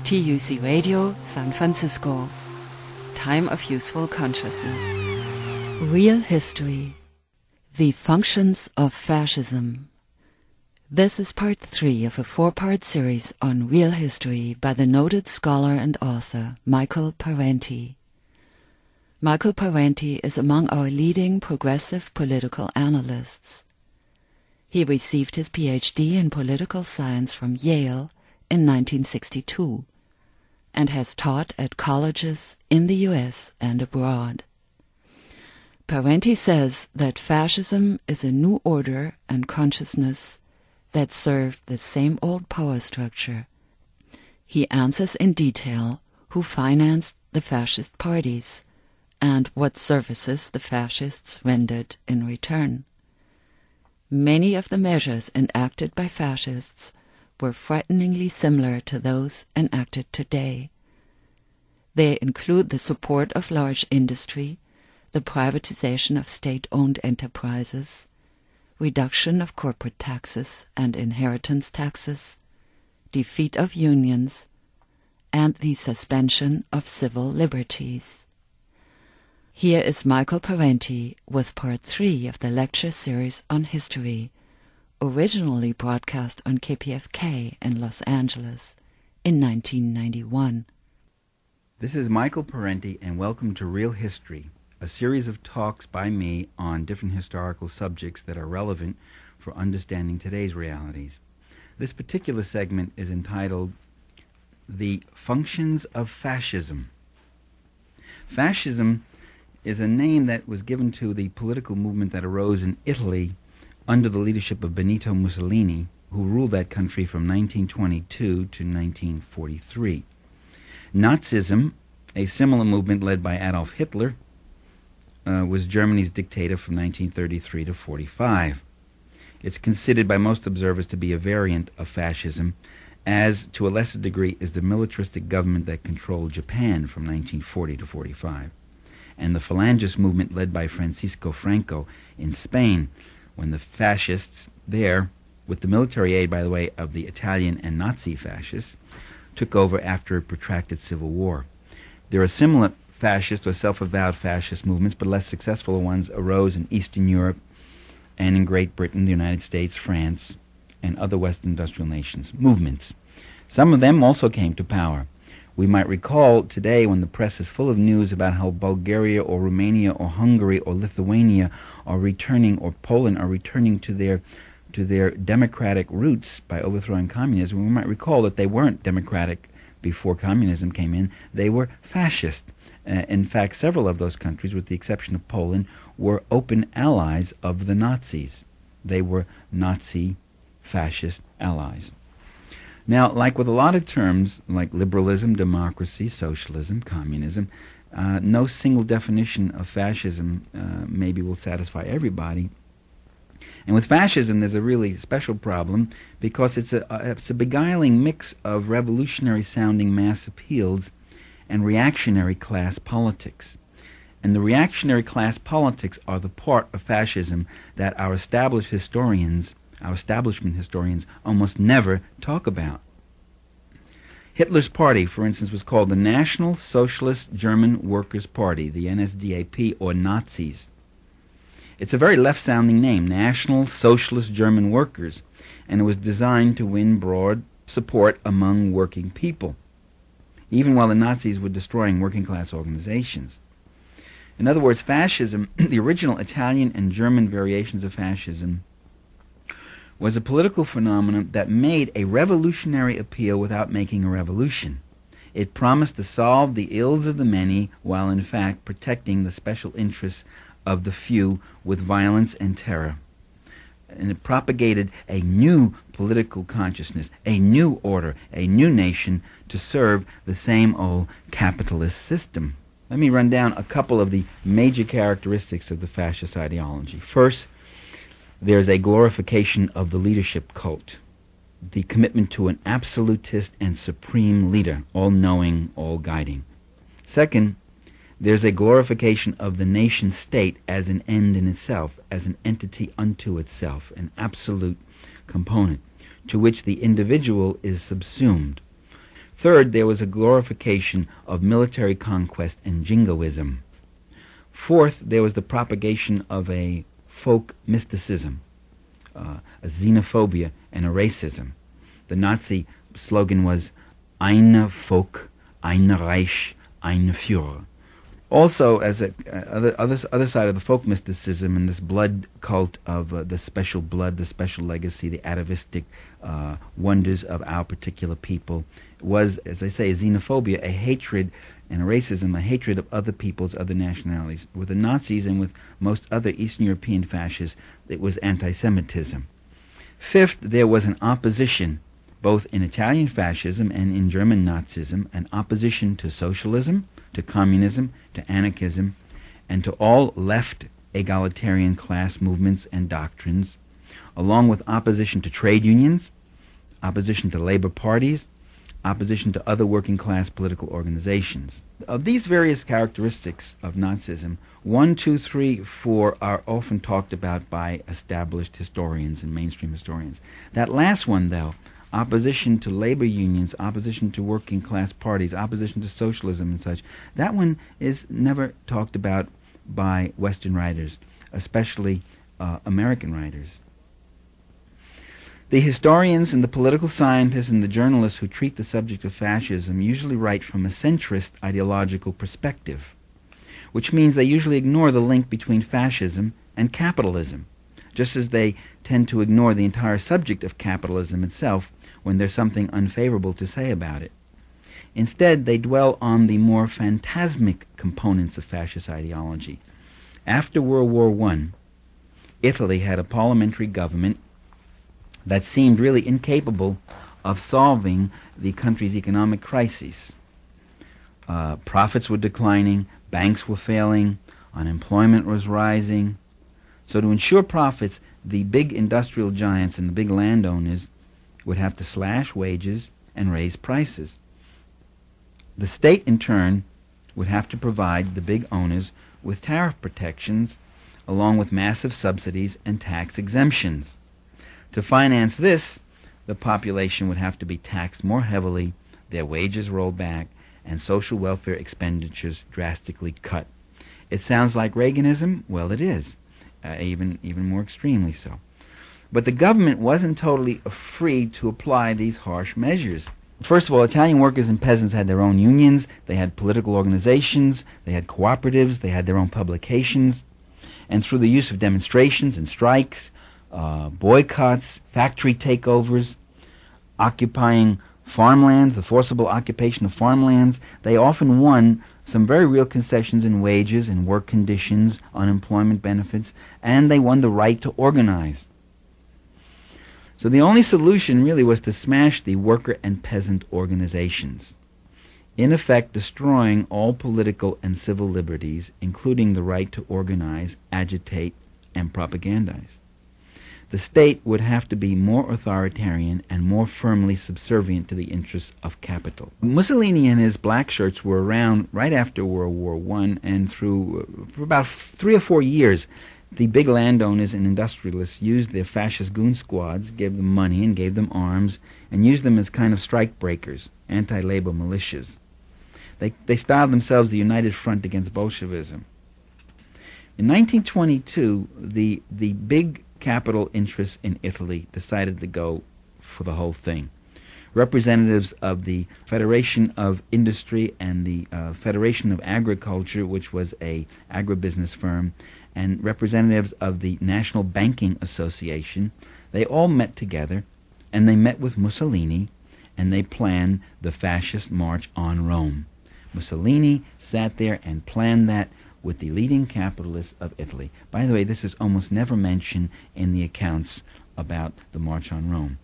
TUC Radio, San Francisco. Time of Useful Consciousness. Real History. The Functions of Fascism. This is part 3 of a 4-part series on real history by the noted scholar and author Michael Parenti. Michael Parenti is among our leading progressive political analysts. He received his PhD in political science from Yale in 1962 and has taught at colleges in the US and abroad. Parenti says that fascism is a new order and consciousness that serve the same old power structure. He answers in detail who financed the fascist parties and what services the fascists rendered in return. Many of the measures enacted by fascists were frighteningly similar to those enacted today. They include the support of large industry, the privatization of state-owned enterprises, reduction of corporate taxes and inheritance taxes, defeat of unions, and the suspension of civil liberties. Here is Michael Parenti with part 3 of the lecture series on history, originally broadcast on KPFK in Los Angeles in 1991. This is Michael Parenti, and welcome to Real History, a series of talks by me on different historical subjects that are relevant for understanding today's realities. This particular segment is entitled The Functions of Fascism. Fascism is a name that was given to the political movement that arose in Italy under the leadership of Benito Mussolini, who ruled that country from 1922 to 1943. Nazism, a similar movement led by Adolf Hitler, was Germany's dictator from 1933 to 45. It's considered by most observers to be a variant of fascism, as to a lesser degree is the militaristic government that controlled Japan from 1940 to 45, and the Falangist movement led by Francisco Franco in Spain, when the fascists there, with the military aid, by the way, of the Italian and Nazi fascists, took over after a protracted civil war. There are similar fascist or self-avowed fascist movements, but less successful ones arose in Eastern Europe and in Great Britain, the United States, France, and other Western industrial nations. Movements. Some of them also came to power. We might recall today, when the press is full of news about how Bulgaria or Romania or Hungary or Lithuania are returning, or Poland are returning to their democratic roots by overthrowing communism, we might recall that they weren't democratic before communism came in. They were fascist. In fact, several of those countries, with the exception of Poland, were open allies of the Nazis. They were Nazi fascist allies. Now, like with a lot of terms, like liberalism, democracy, socialism, communism, no single definition of fascism maybe will satisfy everybody. And with fascism, there's a really special problem, because it's a beguiling mix of revolutionary-sounding mass appeals and reactionary class politics. And the reactionary class politics are the part of fascism that our establishment historians, almost never talk about. Hitler's party, for instance, was called the National Socialist German Workers' Party, the NSDAP, or Nazis. It's a very left-sounding name, National Socialist German Workers, and it was designed to win broad support among working people, even while the Nazis were destroying working-class organizations. In other words, fascism, the original Italian and German variations of fascism, was a political phenomenon that made a revolutionary appeal without making a revolution. It promised to solve the ills of the many while in fact protecting the special interests of the few with violence and terror. And it propagated a new political consciousness, a new order, a new nation to serve the same old capitalist system. Let me run down a couple of the major characteristics of the fascist ideology. First, there's a glorification of the leadership cult, the commitment to an absolutist and supreme leader, all-knowing, all-guiding. Second, there's a glorification of the nation-state as an end in itself, as an entity unto itself, an absolute component, to which the individual is subsumed. Third, there was a glorification of military conquest and jingoism. Fourth, there was the propagation of a folk mysticism, a xenophobia, and a racism. The Nazi slogan was Eine Volk, ein Reich, ein Führer. Also, as other side of the folk mysticism and this blood cult of the special blood, the special legacy, the atavistic wonders of our particular people, was, as I say, a xenophobia, a hatred, and a racism, a hatred of other peoples, other nationalities. With the Nazis and with most other Eastern European fascists, it was anti-Semitism. Fifth, there was an opposition, both in Italian fascism and in German Nazism, an opposition to socialism, to communism, to anarchism, and to all left egalitarian class movements and doctrines, along with opposition to trade unions, opposition to labor parties, opposition to other working class political organizations. Of these various characteristics of Nazism, 1, 2, 3, 4 are often talked about by established historians and mainstream historians. That last one, though, opposition to labor unions, opposition to working class parties, opposition to socialism and such, that one is never talked about by Western writers, especially American writers. The historians and the political scientists and the journalists who treat the subject of fascism usually write from a centrist ideological perspective, which means they usually ignore the link between fascism and capitalism, just as they tend to ignore the entire subject of capitalism itself when there's something unfavorable to say about it. Instead, they dwell on the more phantasmic components of fascist ideology. After World War I, Italy had a parliamentary government that seemed really incapable of solving the country's economic crises. Profits were declining, banks were failing, unemployment was rising. So to ensure profits, the big industrial giants and the big landowners would have to slash wages and raise prices. The state, in turn, would have to provide the big owners with tariff protections, along with massive subsidies and tax exemptions. To finance this, the population would have to be taxed more heavily, their wages rolled back, and social welfare expenditures drastically cut. It sounds like Reaganism? Well, it is, even more extremely so. But the government wasn't totally free to apply these harsh measures. First of all, Italian workers and peasants had their own unions, they had political organizations, they had cooperatives, they had their own publications, and through the use of demonstrations and strikes, boycotts, factory takeovers, occupying farmlands, the forcible occupation of farmlands, they often won some very real concessions in wages and work conditions, unemployment benefits, and they won the right to organize. So the only solution really was to smash the worker and peasant organizations, in effect destroying all political and civil liberties, including the right to organize, agitate, and propagandize. The state would have to be more authoritarian and more firmly subservient to the interests of capital. Mussolini and his black shirts were around right after World War I, and for about 3 or 4 years, the big landowners and industrialists used their fascist goon squads, gave them money and gave them arms, and used them as kind of strike breakers, anti-labor militias. They styled themselves the United Front against Bolshevism. In 1922, the big capital interests in Italy decided to go for the whole thing. Representatives of the Federation of Industry and the Federation of Agriculture, which was a agribusiness firm, and representatives of the National Banking Association, they all met together, and they met with Mussolini, and they planned the fascist march on Rome. Mussolini sat there and planned that with the leading capitalists of Italy. By the way, this is almost never mentioned in the accounts about the March on Rome.